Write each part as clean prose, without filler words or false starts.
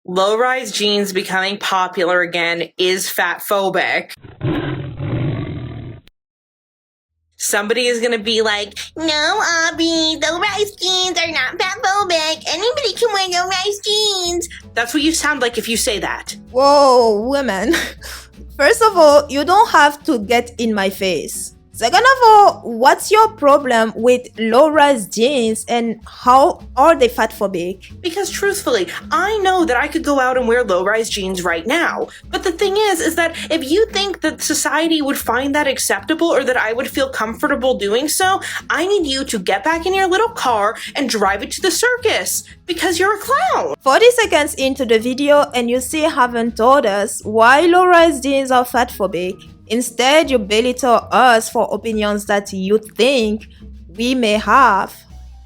Low-rise jeans becoming popular again is fat-phobic. Somebody is gonna be like, No, Aubrey, low-rise jeans are not fat-phobic. Anybody can wear low-rise jeans. That's what you sound like if you say that. Whoa, women. First of all, you don't have to get in my face. Second of all, what's your problem with low-rise jeans and how are they fatphobic? Because truthfully, I know that I could go out and wear low-rise jeans right now. But the thing is that if you think that society would find that acceptable or that I would feel comfortable doing so, I need you to get back in your little car and drive it to the circus. Because you're a clown. 40 seconds into the video and you still haven't told us why low-rise jeans are fatphobic. Instead, you belittle us for opinions that you think we may have.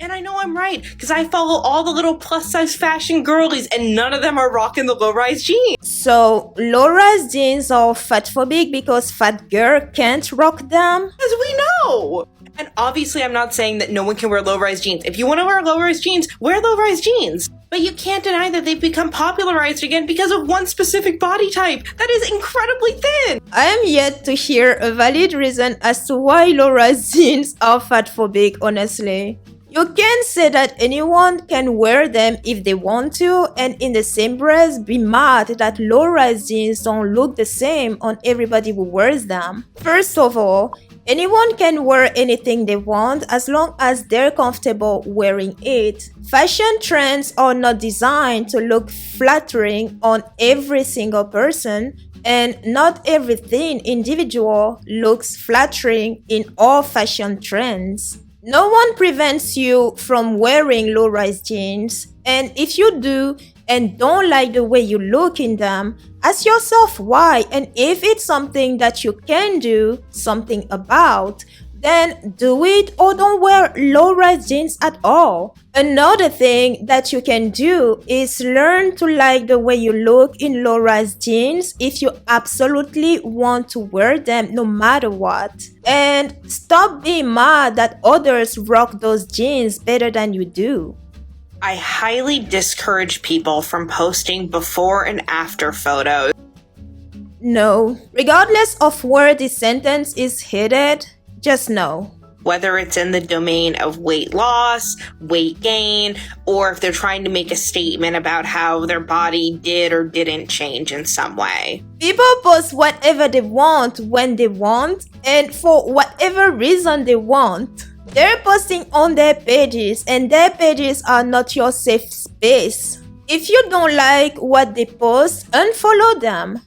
And I know I'm right, because I follow all the little plus-size fashion girlies and none of them are rocking the low-rise jeans. So, low-rise jeans are fatphobic because fat girl can't rock them? As we know! And obviously I'm not saying that no one can wear low-rise jeans. If you want to wear low-rise jeans, wear low-rise jeans. But you can't deny that they've become popularized again because of one specific body type that is incredibly thin. I am yet to hear a valid reason as to why low-rise jeans are fatphobic, honestly. You can say that anyone can wear them if they want to, and in the same breath be mad that low-rise jeans don't look the same on everybody who wears them. First of all, anyone can wear anything they want as long as they're comfortable wearing it. Fashion trends are not designed to look flattering on every single person, and not every thin individual looks flattering in all fashion trends. No one prevents you from wearing low-rise jeans, and if you do and don't like the way you look in them, ask yourself why, and if it's something that you can do something about, then do it or don't wear low-rise jeans at all. Another thing that you can do is learn to like the way you look in low-rise jeans if you absolutely want to wear them no matter what. And stop being mad that others rock those jeans better than you do. I highly discourage people from posting before and after photos. No, regardless of where this sentence is headed, just know. Whether it's in the domain of weight loss, weight gain, or if they're trying to make a statement about how their body did or didn't change in some way. People post whatever they want when they want and for whatever reason they want. They're posting on their pages and their pages are not your safe space. If you don't like what they post, unfollow them.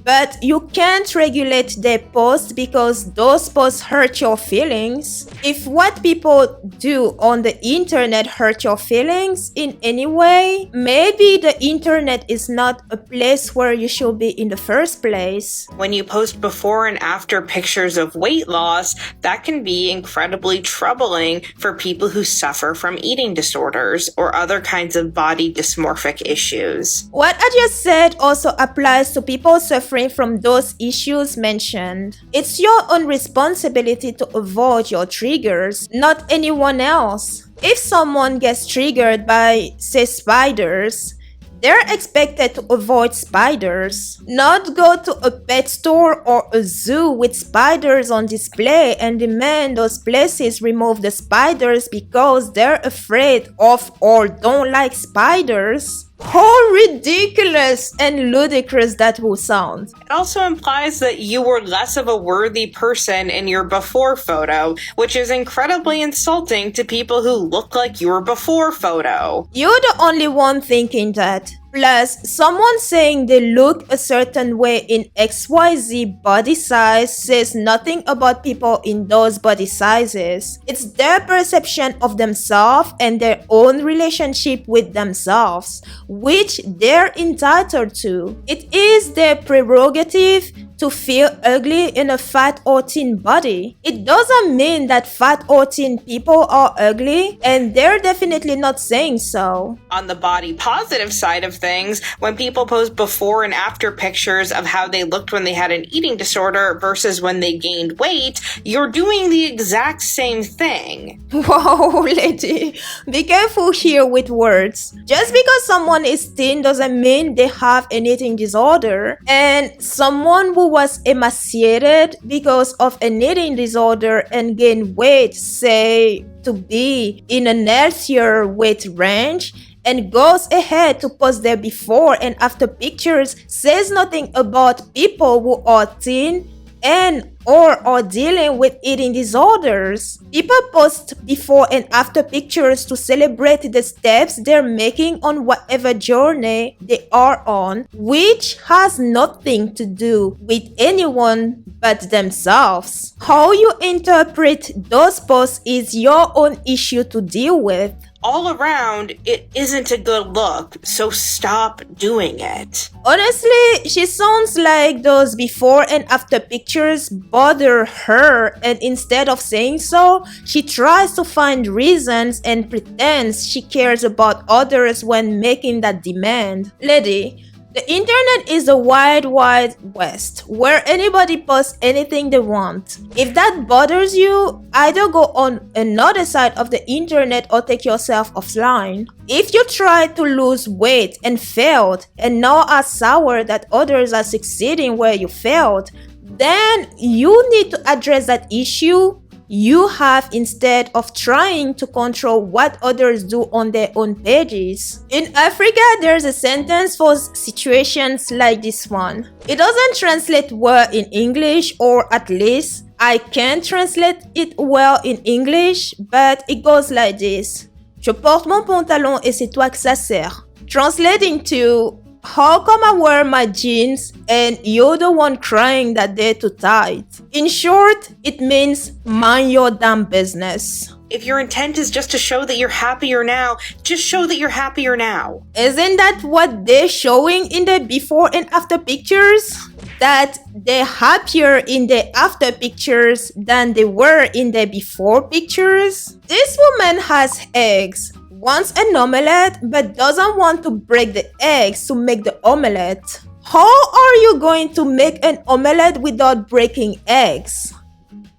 But you can't regulate their posts because those posts hurt your feelings. If what people do on the internet hurt your feelings in any way, maybe the internet is not a place where you should be in the first place. When you post before and after pictures of weight loss, that can be incredibly troubling for people who suffer from eating disorders or other kinds of body dysmorphic issues. What I just said also applies to people suffering from those issues mentioned. It's your own responsibility to avoid your triggers, not anyone else. If someone gets triggered by, say, spiders, they're expected to avoid spiders, not go to a pet store or a zoo with spiders on display and demand those places remove the spiders because they're afraid of or don't like spiders. How ridiculous and ludicrous that will sound. It also implies that you were less of a worthy person in your before photo, which is incredibly insulting to people who look like your before photo. You're the only one thinking that. Plus, someone saying they look a certain way in XYZ body size says nothing about people in those body sizes. It's their perception of themselves and their own relationship with themselves, which they're entitled to. It is their prerogative to feel ugly in a fat or thin body. It doesn't mean that fat or thin people are ugly, and they're definitely not saying so. On the body positive side of things, when people post before and after pictures of how they looked when they had an eating disorder versus when they gained weight, you're doing the exact same thing. Whoa, lady, be careful here with words. Just because someone is thin doesn't mean they have an eating disorder, and someone who was emaciated because of an eating disorder and gained weight, say to be in an healthier weight range, and goes ahead to post their before and after pictures, says nothing about people who are thin and or are dealing with eating disorders. People post before and after pictures to celebrate the steps they're making on whatever journey they are on, which has nothing to do with anyone but themselves. How you interpret those posts is your own issue to deal with. All around, it isn't a good look, so stop doing it. Honestly, she sounds like those before and after pictures bother her, and instead of saying so, she tries to find reasons and pretends she cares about others when making that demand. Lady, the internet is a wide west where anybody posts anything they want. If that bothers you, either go on another side of the internet or take yourself offline. If you tried to lose weight and failed and now are sour that others are succeeding where you failed, then you need to address that issue you have instead of trying to control what others do on their own pages. In Africa, there's a sentence for situations like this one. It doesn't translate well in English, or at least I can't translate it well in English, but it goes like this. Je porte mon pantalon et c'est toi que ça sert. Translating to, how come I wear my jeans and you're the one crying that they're too tight? In short, it means mind your damn business. If your intent is just to show that you're happier now, just show that you're happier now. Isn't that what they're showing in the before and after pictures? That they're happier in the after pictures than they were in the before pictures? This woman has eggs, wants an omelette, but doesn't want to break the eggs to make the omelette. How are you going to make an omelette without breaking eggs?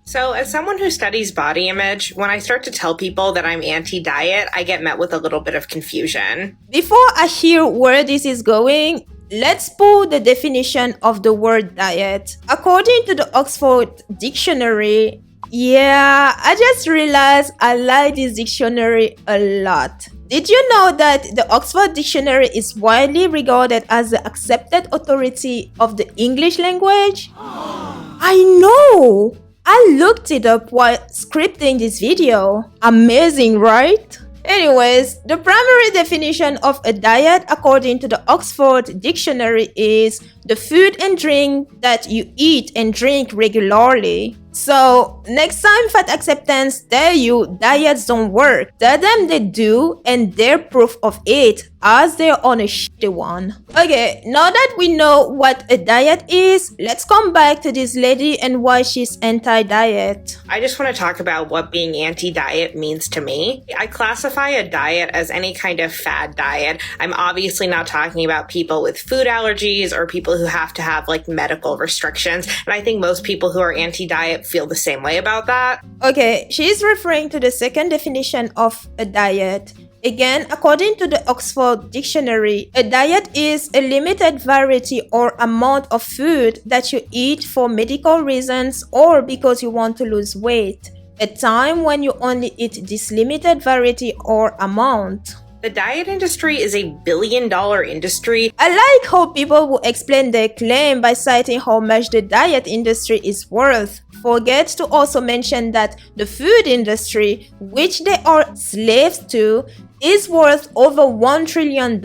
So, as someone who studies body image, when I start to tell people that I'm anti-diet, I get met with a little bit of confusion. Before I hear where this is going, let's pull the definition of the word diet. According to the Oxford Dictionary, yeah, I just realized I like this dictionary a lot. Did you know that the Oxford Dictionary is widely regarded as the accepted authority of the English language? I know! I looked it up while scripting this video. Amazing, right? Anyways, the primary definition of a diet according to the Oxford Dictionary is the food and drink that you eat and drink regularly. So, next time fat acceptance tell you diets don't work, tell them they do and they're proof of it, as they're on a shitty one. Okay, now that we know what a diet is, let's come back to this lady and why she's anti-diet. I just want to talk about what being anti-diet means to me. I classify a diet as any kind of fad diet. I'm obviously not talking about people with food allergies or people who have to have like medical restrictions, and I think most people who are anti-diet feel the same way about that. Okay, she's referring to the second definition of a diet. Again, according to the Oxford Dictionary, a diet is a limited variety or amount of food that you eat for medical reasons or because you want to lose weight. A time when you only eat this limited variety or amount. The diet industry is a billion-dollar industry. I like how people will explain their claim by citing how much the diet industry is worth. Forget to also mention that the food industry, which they are slaves to, is worth over $1 trillion.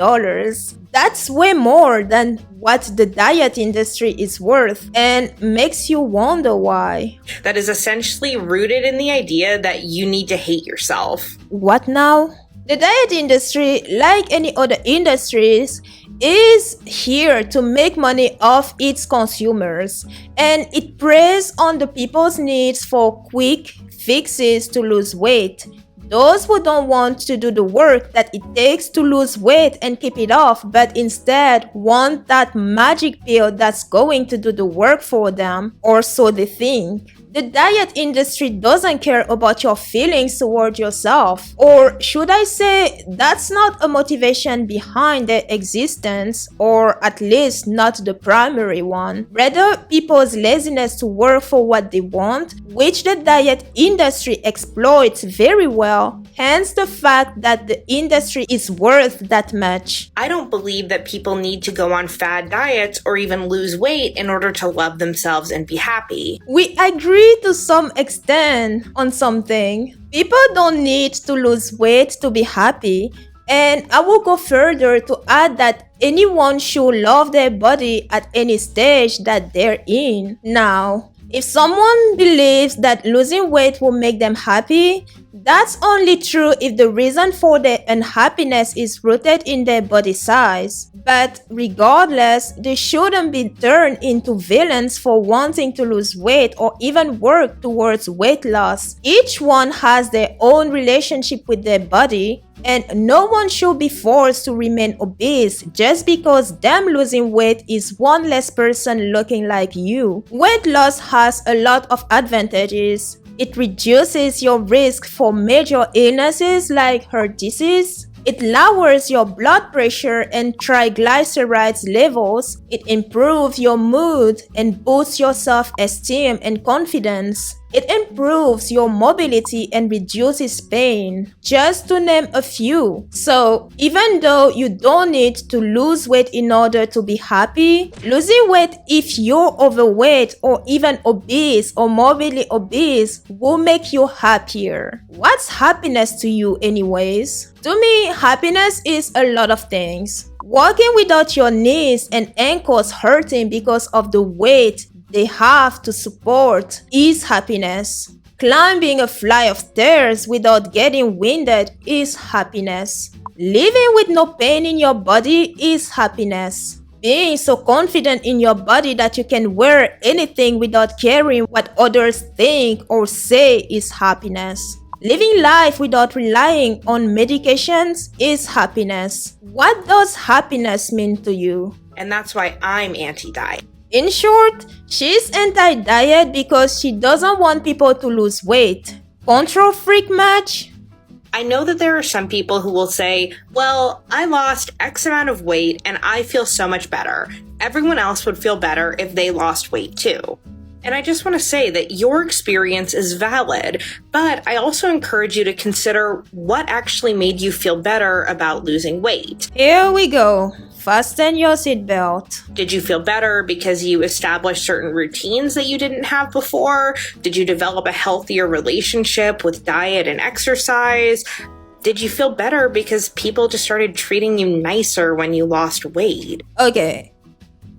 That's way more than what the diet industry is worth, and makes you wonder why. That is essentially rooted in the idea that you need to hate yourself. What now? The diet industry, like any other industries, is here to make money off its consumers, and it preys on the people's needs for quick fixes to lose weight. Those who don't want to do the work that it takes to lose weight and keep it off, but instead want that magic pill that's going to do the work for them, or so they think. The diet industry doesn't care about your feelings toward yourself. Or should I say, that's not a motivation behind their existence, or at least not the primary one. Rather, people's laziness to work for what they want, which the diet industry exploits very well, hence the fact that the industry is worth that much. I don't believe that people need to go on fad diets or even lose weight in order to love themselves and be happy. We agree to some extent on something. People don't need to lose weight to be happy, and I will go further to add that anyone should love their body at any stage that they're in. Now, if someone believes that losing weight will make them happy, that's only true if the reason for their unhappiness is rooted in their body size. But regardless, they shouldn't be turned into villains for wanting to lose weight or even work towards weight loss. Each one has their own relationship with their body, and no one should be forced to remain obese just because them losing weight is one less person looking like you. Weight loss has a lot of advantages. It reduces your risk for major illnesses like heart disease. It lowers your blood pressure and triglycerides levels. It improves your mood and boosts your self-esteem and confidence. It improves your mobility and reduces pain, just to name a few. So, even though you don't need to lose weight in order to be happy, losing weight if you're overweight or even obese or morbidly obese will make you happier. What's happiness to you anyways? To me, happiness is a lot of things. Walking without your knees and ankles hurting because of the weight they have to support is happiness. Climbing a flight of stairs without getting winded is happiness. Living with no pain in your body is happiness. Being so confident in your body that you can wear anything without caring what others think or say is happiness. Living life without relying on medications is happiness. What does happiness mean to you? And that's why I'm anti-diet. In short, she's anti-diet because she doesn't want people to lose weight. Control freak much? I know that there are some people who will say, well, I lost X amount of weight and I feel so much better. Everyone else would feel better if they lost weight too. And I just want to say that your experience is valid, but I also encourage you to consider what actually made you feel better about losing weight. Here we go. Fasten your seatbelt. Did you feel better because you established certain routines that you didn't have before? Did you develop a healthier relationship with diet and exercise? Did you feel better because people just started treating you nicer when you lost weight? Okay.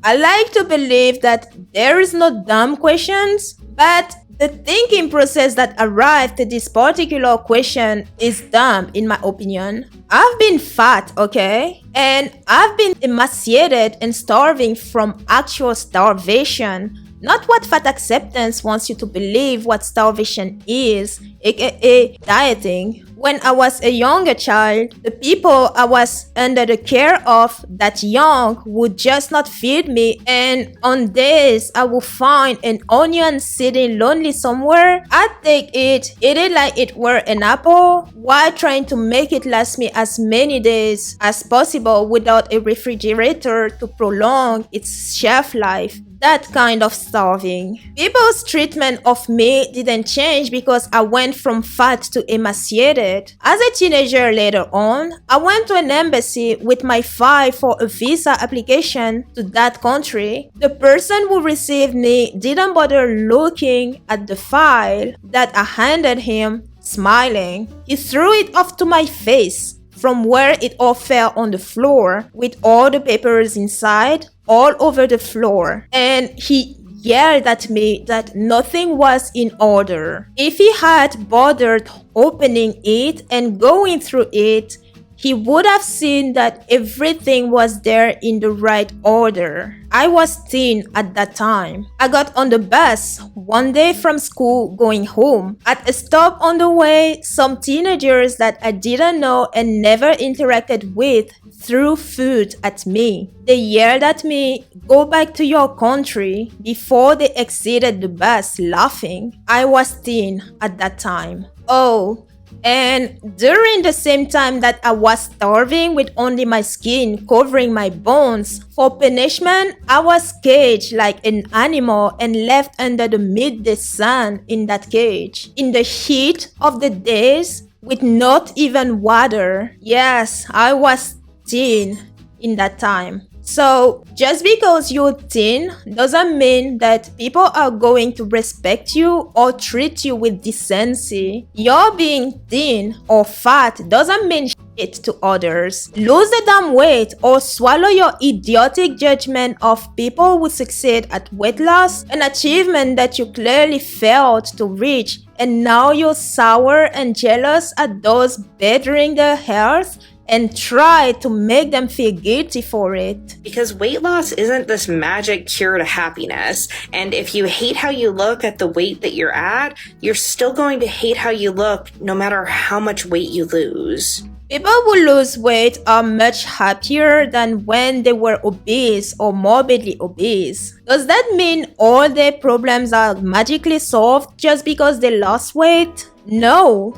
I like to believe that there is no dumb questions, but the thinking process that arrived to this particular question is dumb in my opinion. I've been fat, okay? And I've been emaciated and starving from actual starvation. Not what fat acceptance wants you to believe what starvation is, aka dieting. When I was a younger child, the people I was under the care of that young would just not feed me, and on days I would find an onion sitting lonely somewhere, I'd take it, eat it like it were an apple, while trying to make it last me as many days as possible without a refrigerator to prolong its shelf life. That kind of starving. People's treatment of me didn't change because I went from fat to emaciated. As a teenager later on, I went to an embassy with my file for a visa application to that country. The person who received me didn't bother looking at the file that I handed him, smiling. He threw it off to my face, from where it all fell on the floor, with all the papers inside, all over the floor, and he yelled at me that nothing was in order. If he had bothered opening it and going through it, he would have seen that everything was there in the right order. I was thin at that time. I got on the bus one day from school going home. At a stop on the way, some teenagers that I didn't know and never interacted with threw food at me. They yelled at me, "Go back to your country," before they exited the bus laughing. I was thin at that time. Oh, and during the same time that I was starving with only my skin covering my bones, for punishment, I was caged like an animal and left under the midday sun in that cage. In the heat of the days, with not even water. Yes, I was thin in that time. So, just because you're thin doesn't mean that people are going to respect you or treat you with decency. Your being thin or fat doesn't mean shit to others. Lose the damn weight or swallow your idiotic judgment of people who succeed at weight loss, an achievement that you clearly failed to reach, and now you're sour and jealous at those bettering their health and try to make them feel guilty for it. Because weight loss isn't this magic cure to happiness, and if you hate how you look at the weight that you're at, you're still going to hate how you look no matter how much weight you lose. People who lose weight are much happier than when they were obese or morbidly obese. Does that mean all their problems are magically solved just because they lost weight? No.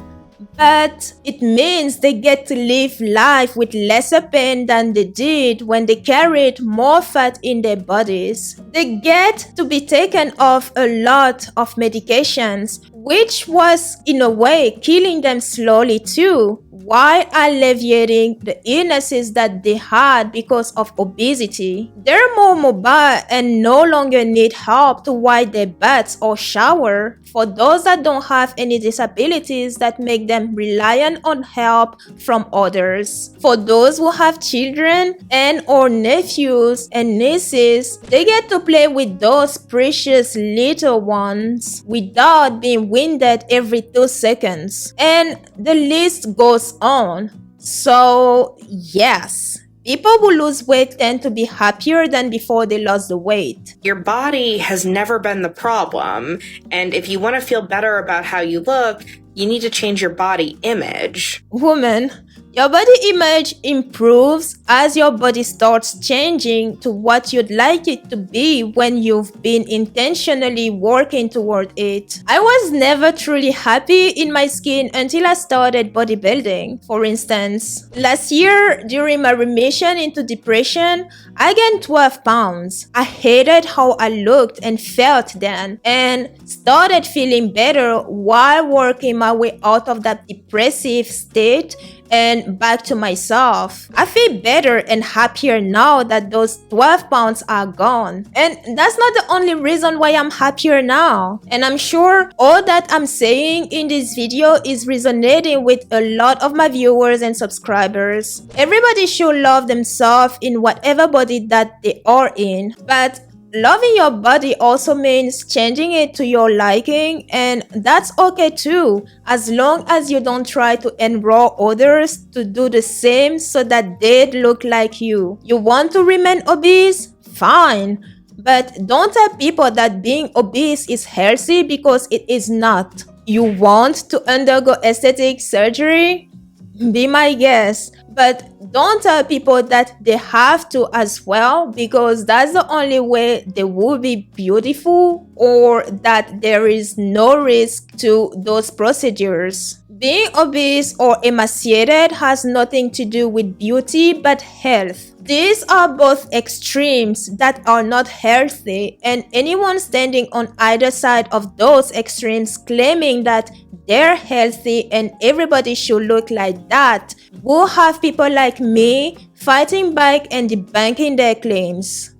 But it means they get to live life with lesser pain than they did when they carried more fat in their bodies. They get to be taken off a lot of medications, which was in a way killing them slowly too, while alleviating the illnesses that they had because of obesity. They're more mobile and no longer need help to wipe their butts or shower. For those that don't have any disabilities that make them reliant on help from others. For those who have children and or nephews and nieces, they get to play with those precious little ones without being winded every 2 seconds. And the list goes on. So, yes. People who lose weight tend to be happier than before they lost the weight. Your body has never been the problem, and if you want to feel better about how you look, you need to change your body image. Woman, your body image improves as your body starts changing to what you'd like it to be when you've been intentionally working toward it. I was never truly happy in my skin until I started bodybuilding. For instance, last year during my remission into depression, I gained 12 pounds. I hated how I looked and felt then and started feeling better while working my way out of that depressive state and back to myself. I feel better and happier now that those 12 pounds are gone. And that's not the only reason why I'm happier now. And I'm sure all that I'm saying in this video is resonating with a lot of my viewers and subscribers. Everybody should love themselves in whatever body that they are in. But loving your body also means changing it to your liking, and that's okay too, as long as you don't try to enroll others to do the same so that they'd look like you. You want to remain obese? Fine. But don't tell people that being obese is healthy because it is not. You want to undergo aesthetic surgery? Be my guest. But don't tell people that they have to as well, because that's the only way they will be beautiful, or that there is no risk to those procedures. Being obese or emaciated has nothing to do with beauty but health. These are both extremes that are not healthy, and anyone standing on either side of those extremes claiming that they're healthy and everybody should look like that will have people like me fighting back and debunking their claims.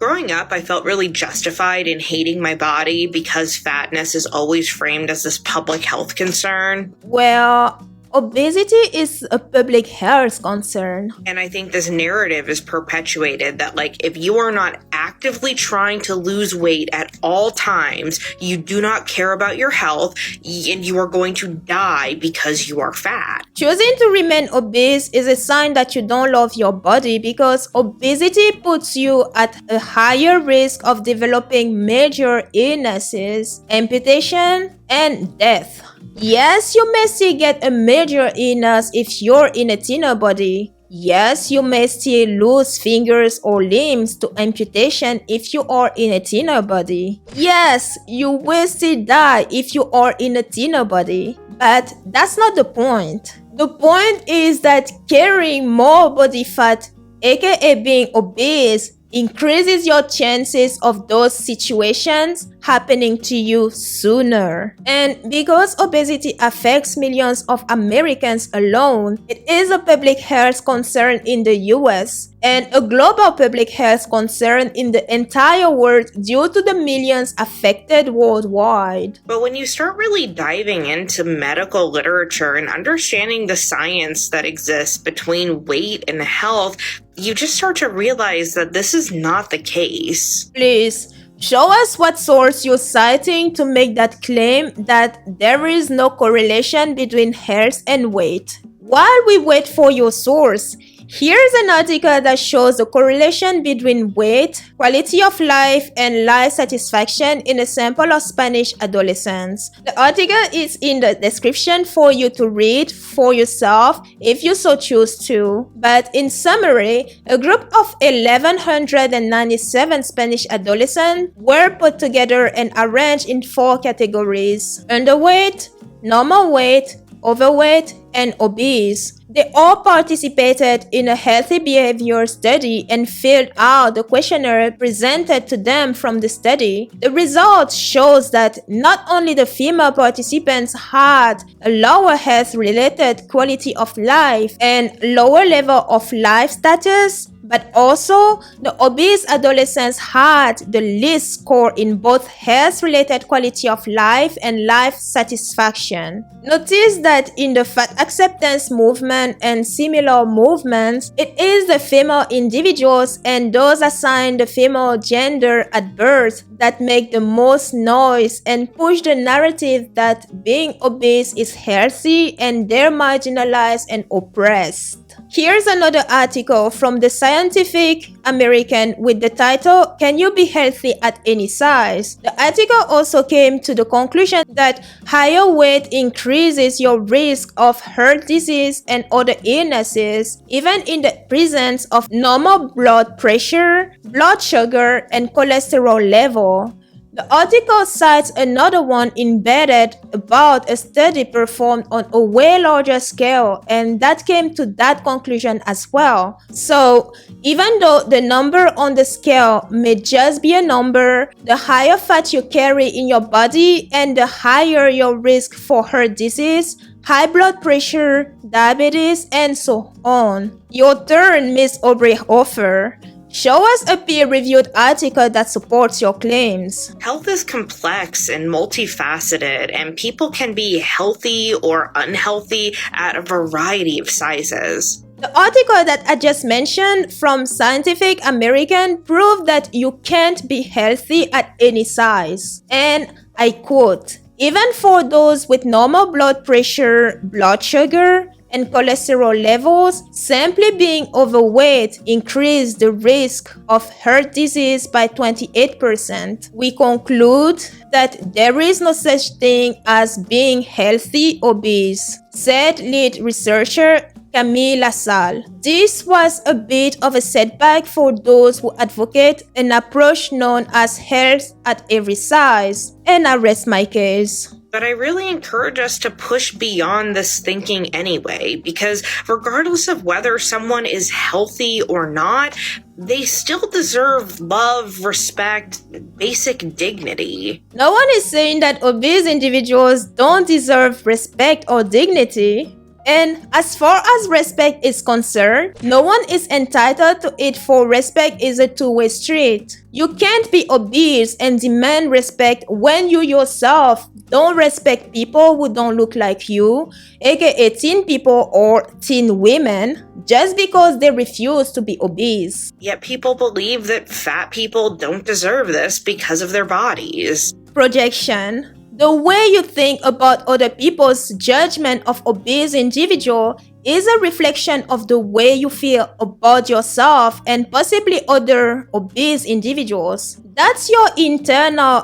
Growing up, I felt really justified in hating my body because fatness is always framed as this public health concern. Well, obesity is a public health concern. And I think this narrative is perpetuated that, like, if you are not actively trying to lose weight at all times, you do not care about your health, and you are going to die because you are fat. Choosing to remain obese is a sign that you don't love your body because obesity puts you at a higher risk of developing major illnesses, amputation, and death. Yes, you may still get a major illness if you're in a thinner body. Yes, you may still lose fingers or limbs to amputation if you are in a thinner body. Yes, you will still die if you are in a thinner body. But that's not the point. The point is that carrying more body fat, aka being obese, increases your chances of those situations happening to you sooner. And because obesity affects millions of Americans alone, it is a public health concern in the US and a global public health concern in the entire world due to the millions affected worldwide. But when you start really diving into medical literature and understanding the science that exists between weight and health, you just start to realize that this is not the case. Please, show us what source you're citing to make that claim that there is no correlation between health and weight. While we wait for your source, here's an article that shows the correlation between weight, quality of life, and life satisfaction in a sample of Spanish adolescents. The article is in the description for you to read for yourself if you so choose to. But in summary, a group of 1,197 Spanish adolescents were put together and arranged in 4 categories: underweight, normal weight, overweight, and obese. They all participated in a healthy behavior study and filled out the questionnaire presented to them from the study. The results shows that not only the female participants had a lower health-related quality of life and lower level of life status, but also the obese adolescents had the least score in both health-related quality of life and life satisfaction. Notice that in the fat acceptance movement and similar movements, it is the female individuals and those assigned the female gender at birth that make the most noise and push the narrative that being obese is healthy and they're marginalized and oppressed. Here's another article from the Scientific American with the title, "Can You Be Healthy at Any Size?" The article also came to the conclusion that higher weight increases your risk of heart disease and other illnesses, even in the presence of normal blood pressure, blood sugar, and cholesterol level. The article cites another one embedded about a study performed on a way larger scale, and that came to that conclusion as well. So, even though the number on the scale may just be a number, the higher fat you carry in your body and the higher your risk for heart disease, high blood pressure, diabetes, and so on. Your turn, Miss Aubrey Hoffer. Show us a peer-reviewed article that supports your claims. Health is complex and multifaceted, and people can be healthy or unhealthy at a variety of sizes. The article that I just mentioned from Scientific American proved that you can't be healthy at any size. And I quote, "Even for those with normal blood pressure, blood sugar, and cholesterol levels, simply being overweight increased the risk of heart disease by 28%. We conclude that there is no such thing as being healthy obese," said lead researcher Camille Lassalle. This was a bit of a setback for those who advocate an approach known as health at every size. And I rest my case. But I really encourage us to push beyond this thinking anyway, because regardless of whether someone is healthy or not, they still deserve love, respect, basic dignity. No one is saying that obese individuals don't deserve respect or dignity. And as far as respect is concerned, no one is entitled to it, for respect is a two-way street. You can't be obese and demand respect when you yourself don't respect people who don't look like you, aka thin people or thin women, just because they refuse to be obese. Yet people believe that fat people don't deserve this because of their bodies. Projection. The way you think about other people's judgment of obese individual is a reflection of the way you feel about yourself and possibly other obese individuals. That's your internal,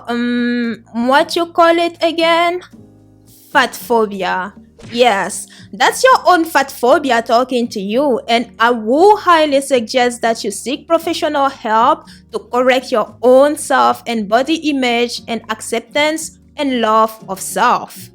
what you call it again? Fat phobia. Yes, that's your own fat phobia talking to you, and I would highly suggest that you seek professional help to correct your own self and body image and acceptance and love of self.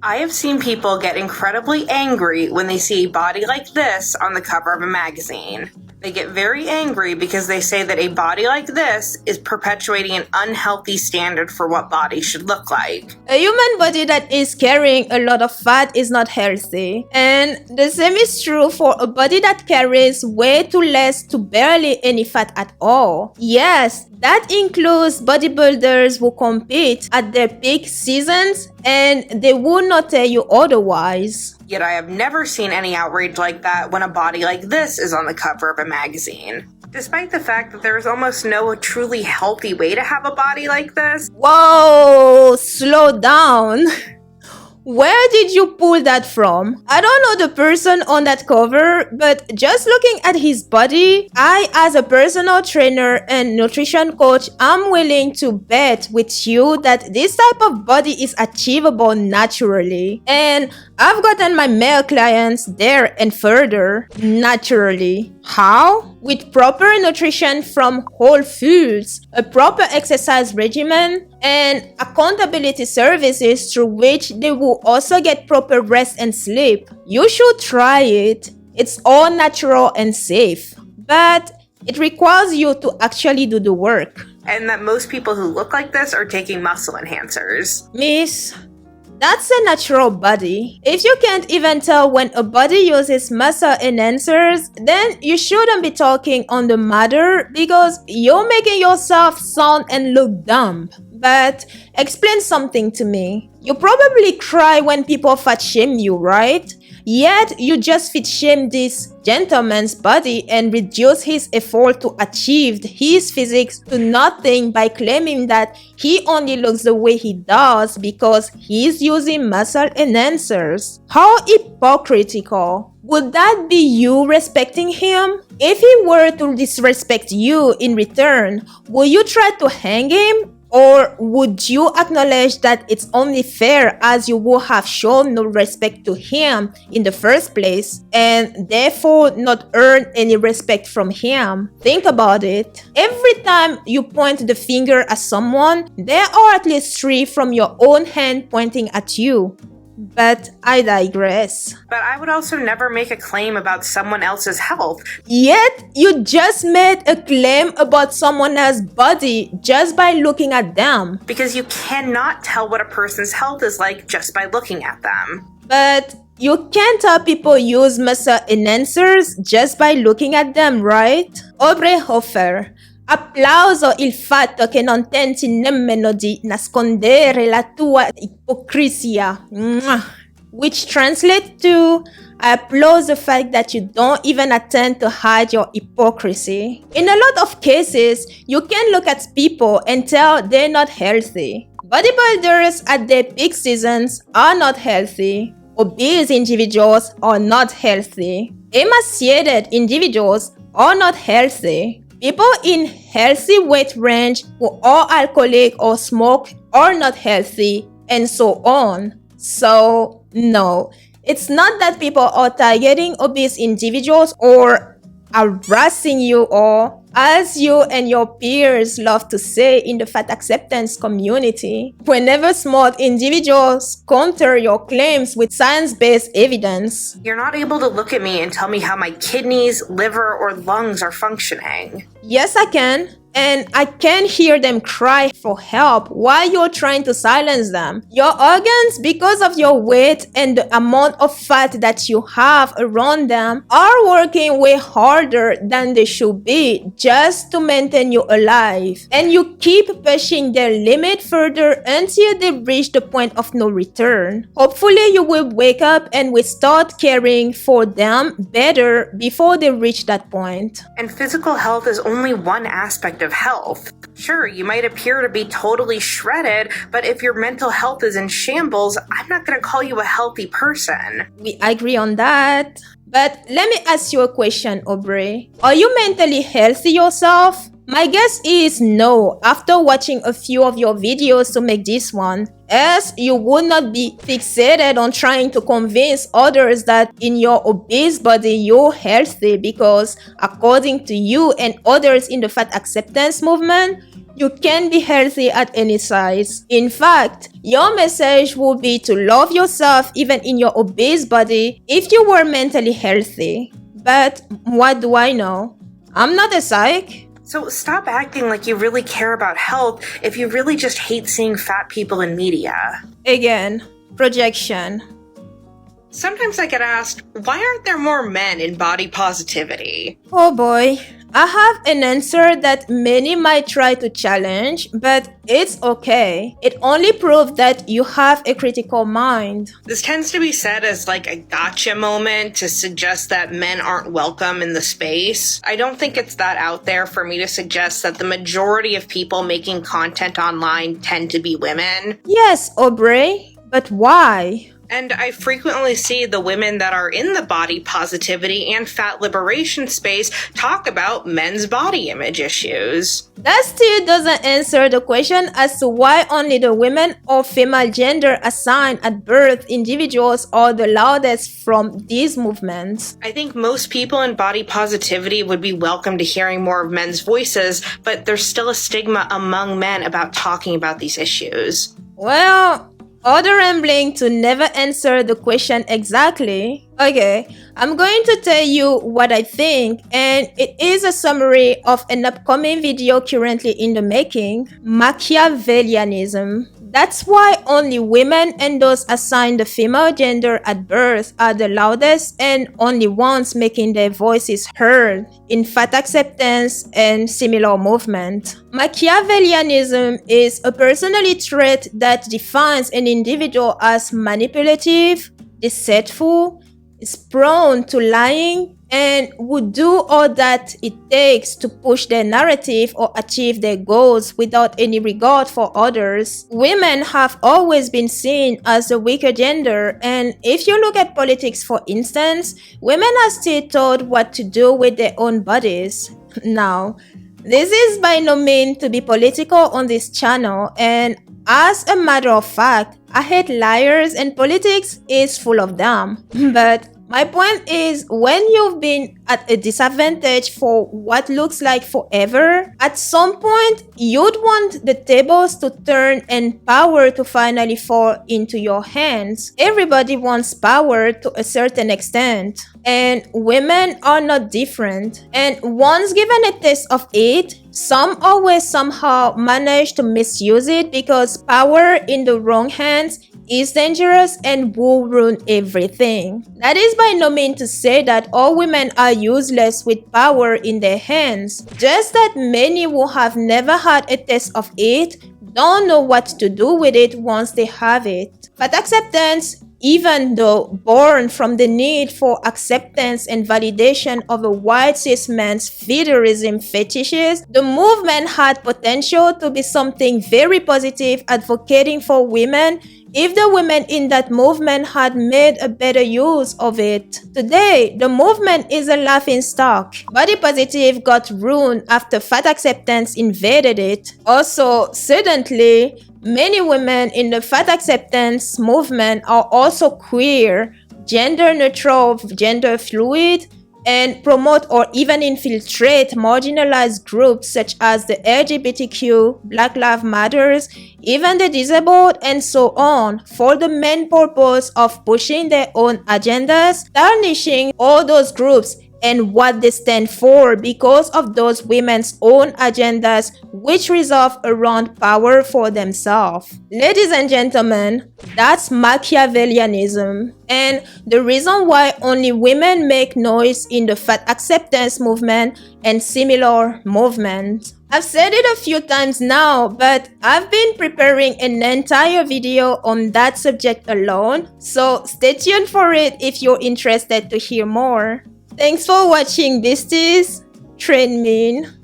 I have seen people get incredibly angry when they see a body like this on the cover of a magazine. They get very angry because they say that a body like this is perpetuating an unhealthy standard for what bodies should look like. A human body that is carrying a lot of fat is not healthy. And the same is true for a body that carries way too less to barely any fat at all. Yes, that includes bodybuilders who compete at their peak seasons, and they will not tell you otherwise. Yet I have never seen any outrage like that when a body like this is on the cover of a magazine. Despite the fact that there is almost no truly healthy way to have a body like this. Whoa, slow down. Where did you pull that from? I don't know the person on that cover, but just looking at his body, I, as a personal trainer and nutrition coach, I'm willing to bet with you that this type of body is achievable naturally. And I've gotten my male clients there and further naturally. How? With proper nutrition from whole foods, a proper exercise regimen, and accountability services through which they will also get proper rest and sleep. You should try it. It's all natural and safe, but it requires you to actually do the work. And that most people who look like this are taking muscle enhancers. Miss, that's a natural body. If you can't even tell when a body uses muscle enhancers, then you shouldn't be talking on the matter because you're making yourself sound and look dumb. But explain something to me. You probably cry when people fat shame you, right? Yet you just fit shame this gentleman's body and reduce his effort to achieve his physique to nothing by claiming that he only looks the way he does because he's using muscle enhancers. How hypocritical. Would that be you respecting him? If he were to disrespect you in return, will you try to hang him? Or would you acknowledge that it's only fair as you would have shown no respect to him in the first place and therefore not earn any respect from him? Think about it. Every time you point the finger at someone, there are at least 3 from your own hand pointing at you. But I digress. But I would also never make a claim about someone else's health. Yet, you just made a claim about someone else's body just by looking at them. Because you cannot tell what a person's health is like just by looking at them. But you can't tell people use muscle enhancers just by looking at them, right? Aubrey Hoffer. Applauso il fatto che non tenti nemmeno di nascondere la tua ipocrisia. Which translates to, I applaud the fact that you don't even attempt to hide your hypocrisy. In a lot of cases, you can look at people and tell they're not healthy. Bodybuilders at their peak seasons are not healthy. Obese individuals are not healthy. Emaciated individuals are not healthy. People in healthy weight range who are alcoholic or smoke are not healthy, and so on. So, no, it's not that people are targeting obese individuals or harassing you, or, as you and your peers love to say in the fat acceptance community, whenever smart individuals counter your claims with science-based evidence. You're not able to look at me and tell me how my kidneys, liver, or lungs are functioning. Yes, I can. and I can hear them cry for help while you're trying to silence them. Your organs, because of your weight and the amount of fat that you have around them, are working way harder than they should be just to maintain you alive. And you keep pushing their limit further until they reach the point of no return. Hopefully you will wake up and will start caring for them better before they reach that point. And physical health is only one aspect of health. Sure, you might appear to be totally shredded, but if your mental health is in shambles, I'm not going to call you a healthy person. We agree on that. But let me ask you a question, Aubrey. Are you mentally healthy yourself? My guess is no, after watching a few of your videos to make this one. Else, you would not be fixated on trying to convince others that in your obese body you're healthy, because according to you and others in the fat acceptance movement, you can be healthy at any size. In fact, your message would be to love yourself even in your obese body if you were mentally healthy. But what do I know? I'm not a psych. So stop acting like you really care about health if you really just hate seeing fat people in media. Again, projection. Sometimes I get asked, why aren't there more men in body positivity? Oh boy, I have an answer that many might try to challenge, but it's okay. It only proves that you have a critical mind. This tends to be said as like a gotcha moment to suggest that men aren't welcome in the space. I don't think it's that out there for me to suggest that the majority of people making content online tend to be women. Yes, Aubrey, but why? And I frequently see the women that are in the body positivity and fat liberation space talk about men's body image issues. That still doesn't answer the question as to why only the women or female gender assigned at birth individuals are the loudest from these movements. I think most people in body positivity would be welcome to hearing more of men's voices, but there's still a stigma among men about talking about these issues. Well, other rambling to never answer the question exactly. Okay, I'm going to tell you what I think, and it is a summary of an upcoming video currently in the making, Machiavellianism. That's why only women and those assigned the female gender at birth are the loudest and only ones making their voices heard in fat acceptance and similar movement. Machiavellianism is a personality trait that defines an individual as manipulative, deceitful, is prone to lying, and would do all that it takes to push their narrative or achieve their goals without any regard for others. Women have always been seen as the weaker gender, and if you look at politics for instance, women are still told what to do with their own bodies. Now, this is by no means to be political on this channel, and as a matter of fact, I hate liars and politics is full of them. But my point is, when you've been at a disadvantage for what looks like forever, at some point you'd want the tables to turn and power to finally fall into your hands. Everybody wants power to a certain extent, and women are not different. And once given a taste of it, some always somehow manage to misuse it because power in the wrong hands is dangerous and will ruin everything. That is by no means to say that all women are useless with power in their hands, just that many who have never had a taste of it don't know what to do with it once they have it. But acceptance, even though born from the need for acceptance and validation of a white cis man's fetishism fetishes, the movement had potential to be something very positive, advocating for women if the women in that movement had made a better use of it. Today, the movement is a laughingstock. Body positive got ruined after fat acceptance invaded it. Also, suddenly, many women in the fat acceptance movement are also queer, gender neutral, gender fluid, and promote or even infiltrate marginalized groups such as the LGBTQ, Black Lives Matters, even the disabled, and so on, for the main purpose of pushing their own agendas, tarnishing all those groups and what they stand for because of those women's own agendas which revolve around power for themselves. Ladies and gentlemen, that's Machiavellianism. And the reason why only women make noise in the fat acceptance movement and similar movements. I've said it a few times now, but I've been preparing an entire video on that subject alone, so stay tuned for it if you're interested to hear more. Thanks for watching, Beasties. Train mean.